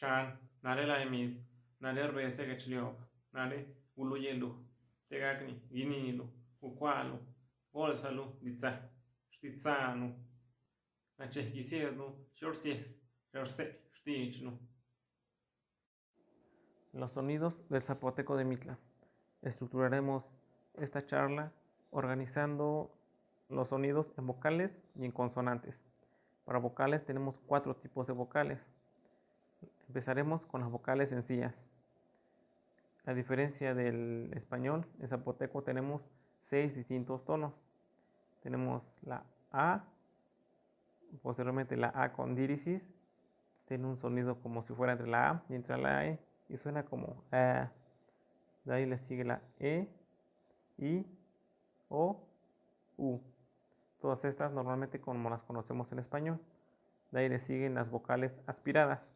chan, nale la emis, nale rbese gachliop, nale uluyelu, tegakni, ginilu, ukwalu, bolsalu, ditsa, stitsanu, nachehkisiednu, shorsies, shorse, shtichnu. Los sonidos del zapoteco de Mitla. Estructuraremos esta charla organizando los sonidos en vocales y en consonantes. Para vocales tenemos 4 tipos de vocales. Empezaremos con las vocales sencillas. A diferencia del español, en zapoteco tenemos 6 distintos tonos. Tenemos la A, posteriormente la A con dírisis, tiene un sonido como si fuera entre la A y entre la E y suena como A. De ahí le sigue la E, I, O, U. Todas estas normalmente como las conocemos en español. De ahí le siguen las vocales aspiradas.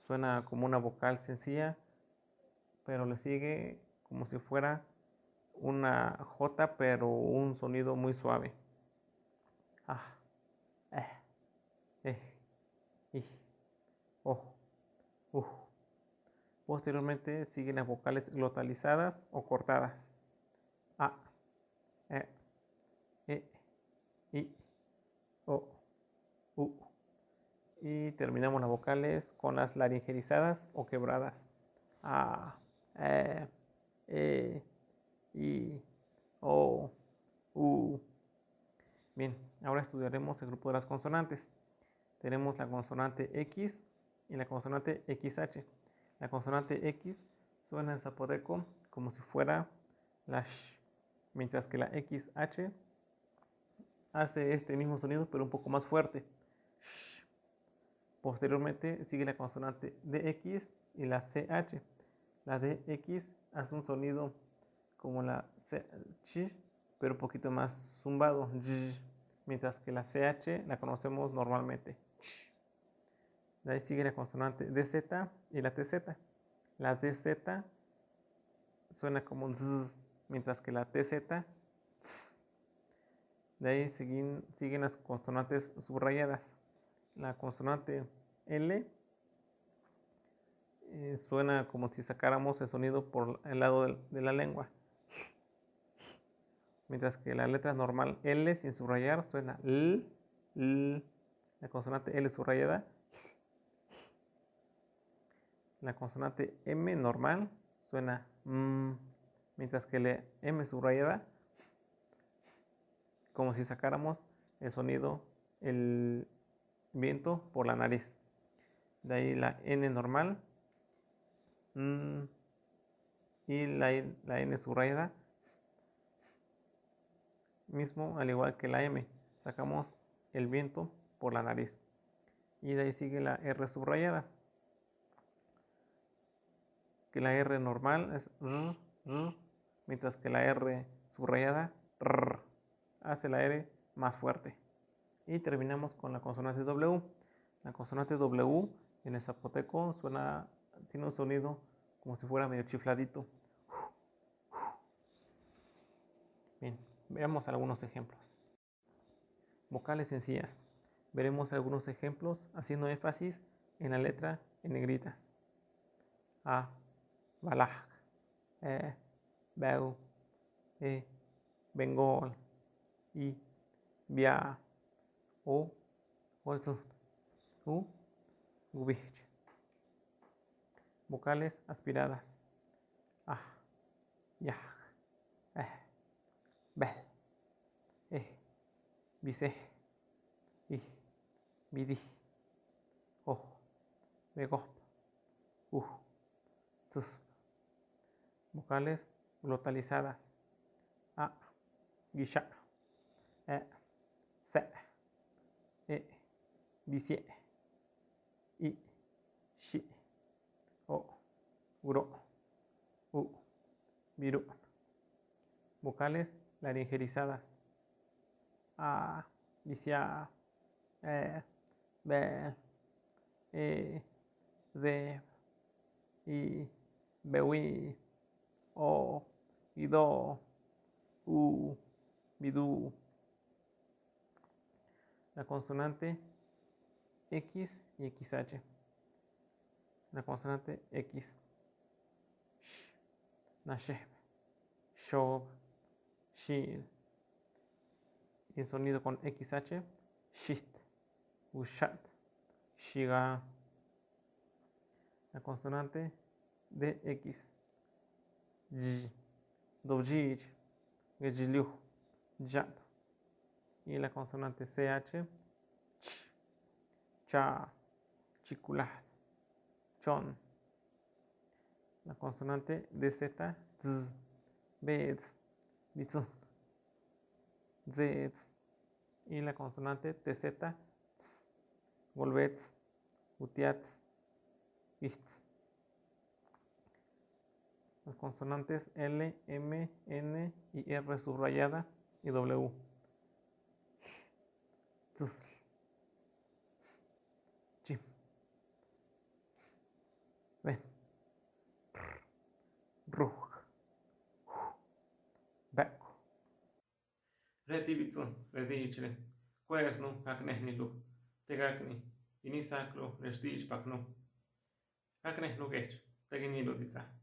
Suena como una vocal sencilla, pero le sigue como si fuera una J, pero un sonido muy suave. Ah, I, O, U. Posteriormente siguen las vocales glotalizadas o cortadas. A, E, I, O, U. Y terminamos las vocales con las laringerizadas o quebradas. A, I, O, U. Bien, ahora estudiaremos el grupo de las consonantes. Tenemos la consonante X y la consonante XH. La consonante X suena en zapoteco como si fuera la sh, mientras que la XH hace este mismo sonido pero un poco más fuerte. Sh. Posteriormente sigue la consonante DX y la CH. La DX hace un sonido como la CH, pero un poquito más zumbado, mientras que la CH la conocemos normalmente. De ahí sigue la consonante DZ y la TZ. La DZ suena como un z, mientras que la TZ, tz. De ahí siguen las consonantes subrayadas. La consonante L suena como si sacáramos el sonido por el lado de la lengua. Mientras que la letra normal L sin subrayar suena L, L. La consonante L subrayada. La consonante M normal suena M, mientras que la M subrayada, como si sacáramos el sonido, el viento por la nariz. De ahí la N normal y la N subrayada, mismo al igual que la M, sacamos el viento por la nariz. Y de ahí sigue la R subrayada, que la R normal es R, R, mientras que la R subrayada R, hace la R más fuerte. Y terminamos con la consonante W. La consonante W en el zapoteco tiene un sonido como si fuera medio chifladito. Bien, veamos algunos ejemplos. Vocales sencillas. Veremos algunos ejemplos haciendo énfasis en la letra en negritas. A, balaj, beu, bengol, i, bia, o, olsun, u, gubich. Vocales aspiradas. A, yaj, bel, bise, i, bidi, o, begop, tus. Vocales glotalizadas. A, guisha, se, bisie, i, shi, o, guro, u, viru. Vocales laringerizadas. A, bisia, be, de, i, bewi, o, ido, u, bidu. La consonante X y XH. la consonante X, sh, nasheb, shob, shil. Y el sonido con XH, shit, ushat, shiga. La consonante DX, y, dojij, gejiliu, jab. Y la consonante CH, ch, cha, chiculat, chon. La consonante DZ, z, bez, bitzun, zez. Y la consonante TZ, ts, volvets, utiats, ichts. Las consonantes L, M, N y R subrayada y W. Tzl, chim, ven, ruj, bek. Reti bitzun, reti ichre. Kuesnu, aknehnilu, tegakni, inisaklu, restich paknu. Aknehnu kech, teginilu ditza.